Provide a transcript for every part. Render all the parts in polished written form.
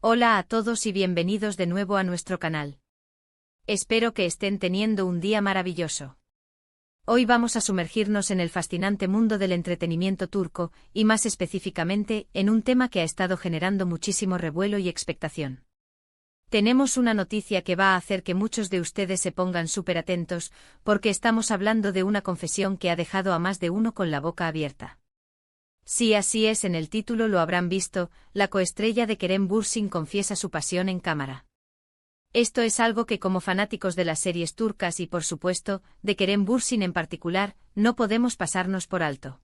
Hola a todos y bienvenidos de nuevo a nuestro canal. Espero que estén teniendo un día maravilloso. Hoy vamos a sumergirnos en el fascinante mundo del entretenimiento turco, y más específicamente, en un tema que ha estado generando muchísimo revuelo y expectación. Tenemos una noticia que va a hacer que muchos de ustedes se pongan súper atentos, porque estamos hablando de una confesión que ha dejado a más de uno con la boca abierta. Sí, así es, en el título lo habrán visto, la coestrella de Kerem Bürsin confiesa su pasión en cámara. Esto es algo que como fanáticos de las series turcas y por supuesto, de Kerem Bürsin en particular, no podemos pasarnos por alto.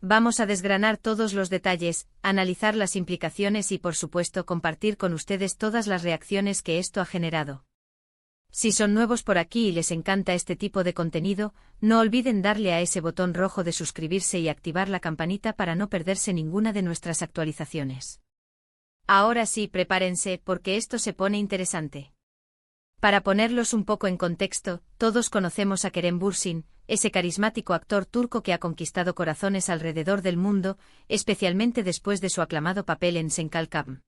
Vamos a desgranar todos los detalles, analizar las implicaciones y por supuesto compartir con ustedes todas las reacciones que esto ha generado. Si son nuevos por aquí y les encanta este tipo de contenido, no olviden darle a ese botón rojo de suscribirse y activar la campanita para no perderse ninguna de nuestras actualizaciones. Ahora sí, prepárense porque esto se pone interesante. Para ponerlos un poco en contexto, todos conocemos a Kerem Bürsin, ese carismático actor turco que ha conquistado corazones alrededor del mundo, especialmente después de su aclamado papel en Sen Kalkam.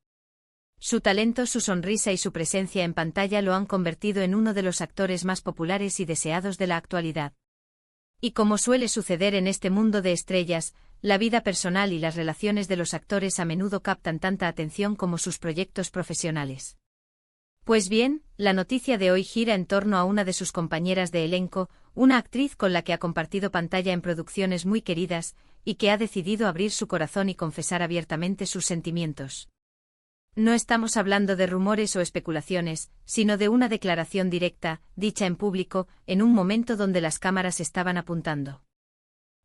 Su talento, su sonrisa y su presencia en pantalla lo han convertido en uno de los actores más populares y deseados de la actualidad. Y como suele suceder en este mundo de estrellas, la vida personal y las relaciones de los actores a menudo captan tanta atención como sus proyectos profesionales. Pues bien, la noticia de hoy gira en torno a una de sus compañeras de elenco, una actriz con la que ha compartido pantalla en producciones muy queridas, y que ha decidido abrir su corazón y confesar abiertamente sus sentimientos. No estamos hablando de rumores o especulaciones, sino de una declaración directa, dicha en público, en un momento donde las cámaras estaban apuntando.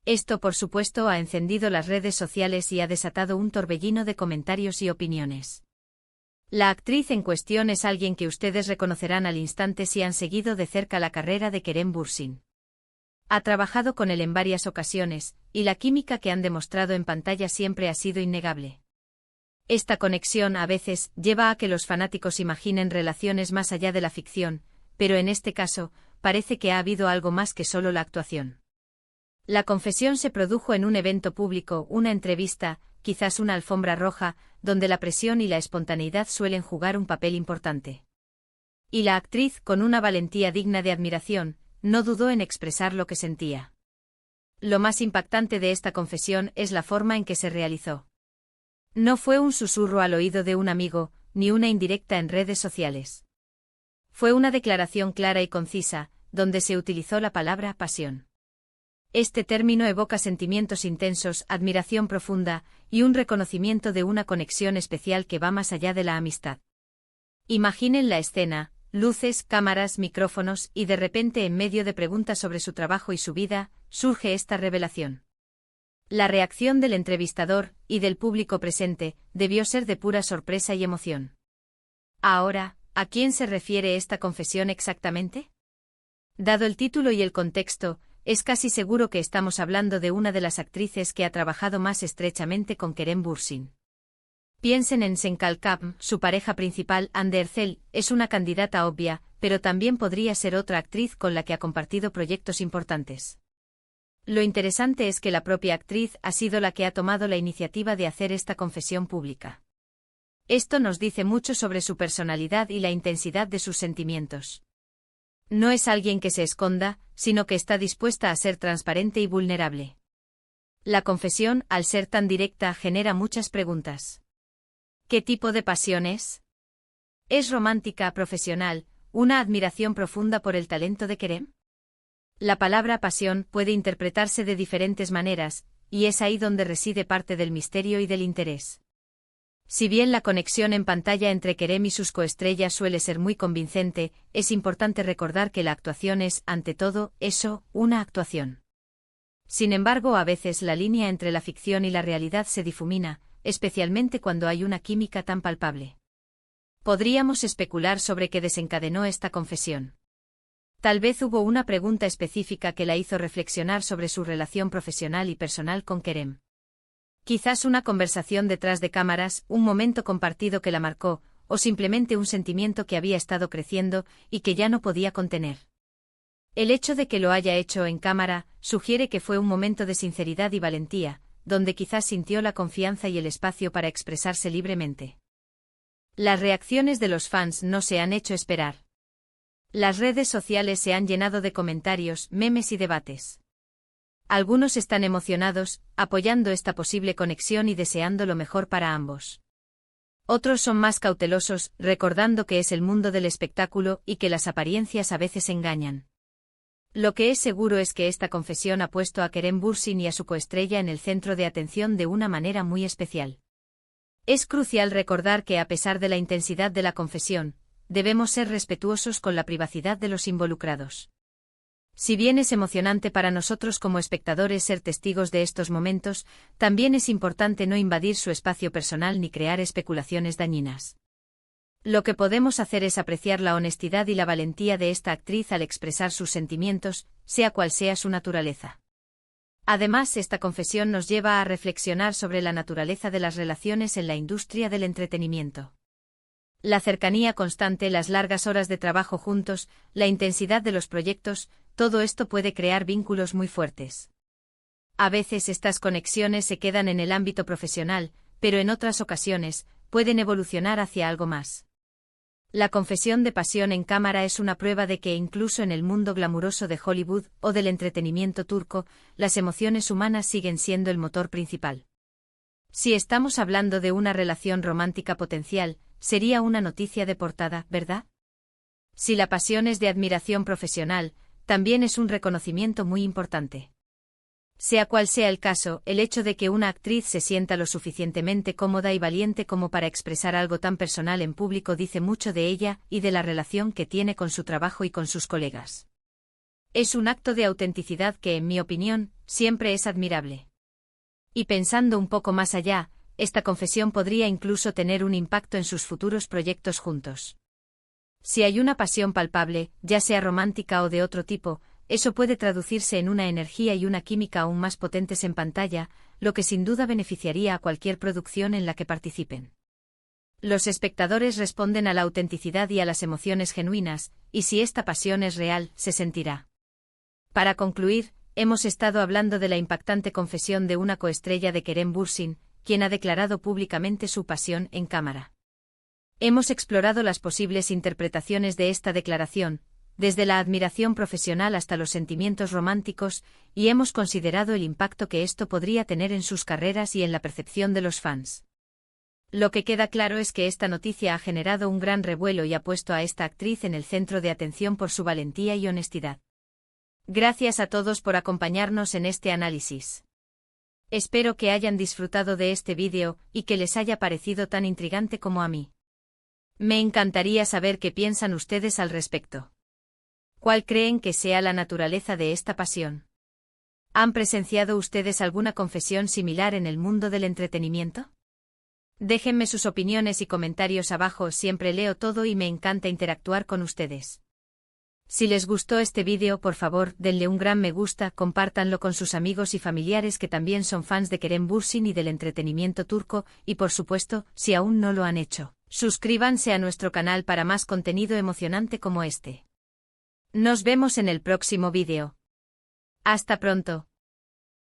Esto, por supuesto, ha encendido las redes sociales y ha desatado un torbellino de comentarios y opiniones. La actriz en cuestión es alguien que ustedes reconocerán al instante si han seguido de cerca la carrera de Kerem Bürsin. Ha trabajado con él en varias ocasiones, y la química que han demostrado en pantalla siempre ha sido innegable. Esta conexión a veces lleva a que los fanáticos imaginen relaciones más allá de la ficción, pero en este caso, parece que ha habido algo más que solo la actuación. La confesión se produjo en un evento público, una entrevista, quizás una alfombra roja, donde la presión y la espontaneidad suelen jugar un papel importante. Y la actriz, con una valentía digna de admiración, no dudó en expresar lo que sentía. Lo más impactante de esta confesión es la forma en que se realizó. No fue un susurro al oído de un amigo, ni una indirecta en redes sociales. Fue una declaración clara y concisa, donde se utilizó la palabra pasión. Este término evoca sentimientos intensos, admiración profunda, y un reconocimiento de una conexión especial que va más allá de la amistad. Imaginen la escena, luces, cámaras, micrófonos, y de repente en medio de preguntas sobre su trabajo y su vida, surge esta revelación. La reacción del entrevistador, y del público presente, debió ser de pura sorpresa y emoción. Ahora, ¿a quién se refiere esta confesión exactamente? Dado el título y el contexto, es casi seguro que estamos hablando de una de las actrices que ha trabajado más estrechamente con Kerem Bürsin. Piensen en Sen Kalkam, su pareja principal, Hande Erçel, es una candidata obvia, pero también podría ser otra actriz con la que ha compartido proyectos importantes. Lo interesante es que la propia actriz ha sido la que ha tomado la iniciativa de hacer esta confesión pública. Esto nos dice mucho sobre su personalidad y la intensidad de sus sentimientos. No es alguien que se esconda, sino que está dispuesta a ser transparente y vulnerable. La confesión, al ser tan directa, genera muchas preguntas. ¿Qué tipo de pasión es? ¿Es romántica, profesional, una admiración profunda por el talento de Kerem? La palabra pasión puede interpretarse de diferentes maneras, y es ahí donde reside parte del misterio y del interés. Si bien la conexión en pantalla entre Kerem y sus coestrellas suele ser muy convincente, es importante recordar que la actuación es, ante todo, eso, una actuación. Sin embargo, a veces la línea entre la ficción y la realidad se difumina, especialmente cuando hay una química tan palpable. Podríamos especular sobre qué desencadenó esta confesión. Tal vez hubo una pregunta específica que la hizo reflexionar sobre su relación profesional y personal con Kerem. Quizás una conversación detrás de cámaras, un momento compartido que la marcó, o simplemente un sentimiento que había estado creciendo y que ya no podía contener. El hecho de que lo haya hecho en cámara sugiere que fue un momento de sinceridad y valentía, donde quizás sintió la confianza y el espacio para expresarse libremente. Las reacciones de los fans no se han hecho esperar. Las redes sociales se han llenado de comentarios, memes y debates. Algunos están emocionados, apoyando esta posible conexión y deseando lo mejor para ambos. Otros son más cautelosos, recordando que es el mundo del espectáculo y que las apariencias a veces engañan. Lo que es seguro es que esta confesión ha puesto a Kerem Bürsin y a su coestrella en el centro de atención de una manera muy especial. Es crucial recordar que a pesar de la intensidad de la confesión, debemos ser respetuosos con la privacidad de los involucrados. Si bien es emocionante para nosotros como espectadores ser testigos de estos momentos, también es importante no invadir su espacio personal ni crear especulaciones dañinas. Lo que podemos hacer es apreciar la honestidad y la valentía de esta actriz al expresar sus sentimientos, sea cual sea su naturaleza. Además, esta confesión nos lleva a reflexionar sobre la naturaleza de las relaciones en la industria del entretenimiento. La cercanía constante, las largas horas de trabajo juntos, la intensidad de los proyectos, todo esto puede crear vínculos muy fuertes. A veces estas conexiones se quedan en el ámbito profesional, pero en otras ocasiones, pueden evolucionar hacia algo más. La confesión de pasión en cámara es una prueba de que incluso en el mundo glamuroso de Hollywood o del entretenimiento turco, las emociones humanas siguen siendo el motor principal. Si estamos hablando de una relación romántica potencial, sería una noticia de portada, ¿verdad? Si la pasión es de admiración profesional, también es un reconocimiento muy importante. Sea cual sea el caso, el hecho de que una actriz se sienta lo suficientemente cómoda y valiente como para expresar algo tan personal en público dice mucho de ella y de la relación que tiene con su trabajo y con sus colegas. Es un acto de autenticidad que, en mi opinión, siempre es admirable. Y pensando un poco más allá, esta confesión podría incluso tener un impacto en sus futuros proyectos juntos. Si hay una pasión palpable, ya sea romántica o de otro tipo, eso puede traducirse en una energía y una química aún más potentes en pantalla, lo que sin duda beneficiaría a cualquier producción en la que participen. Los espectadores responden a la autenticidad y a las emociones genuinas, y si esta pasión es real, se sentirá. Para concluir, hemos estado hablando de la impactante confesión de una coestrella de Kerem Bürsin, quien ha declarado públicamente su pasión en cámara. Hemos explorado las posibles interpretaciones de esta declaración, desde la admiración profesional hasta los sentimientos románticos, y hemos considerado el impacto que esto podría tener en sus carreras y en la percepción de los fans. Lo que queda claro es que esta noticia ha generado un gran revuelo y ha puesto a esta actriz en el centro de atención por su valentía y honestidad. Gracias a todos por acompañarnos en este análisis. Espero que hayan disfrutado de este vídeo y que les haya parecido tan intrigante como a mí. Me encantaría saber qué piensan ustedes al respecto. ¿Cuál creen que sea la naturaleza de esta pasión? ¿Han presenciado ustedes alguna confesión similar en el mundo del entretenimiento? Déjenme sus opiniones y comentarios abajo, siempre leo todo y me encanta interactuar con ustedes. Si les gustó este vídeo, por favor, denle un gran me gusta, compártanlo con sus amigos y familiares que también son fans de Kerem Bürsin y del entretenimiento turco, y por supuesto, si aún no lo han hecho, suscríbanse a nuestro canal para más contenido emocionante como este. Nos vemos en el próximo vídeo. Hasta pronto.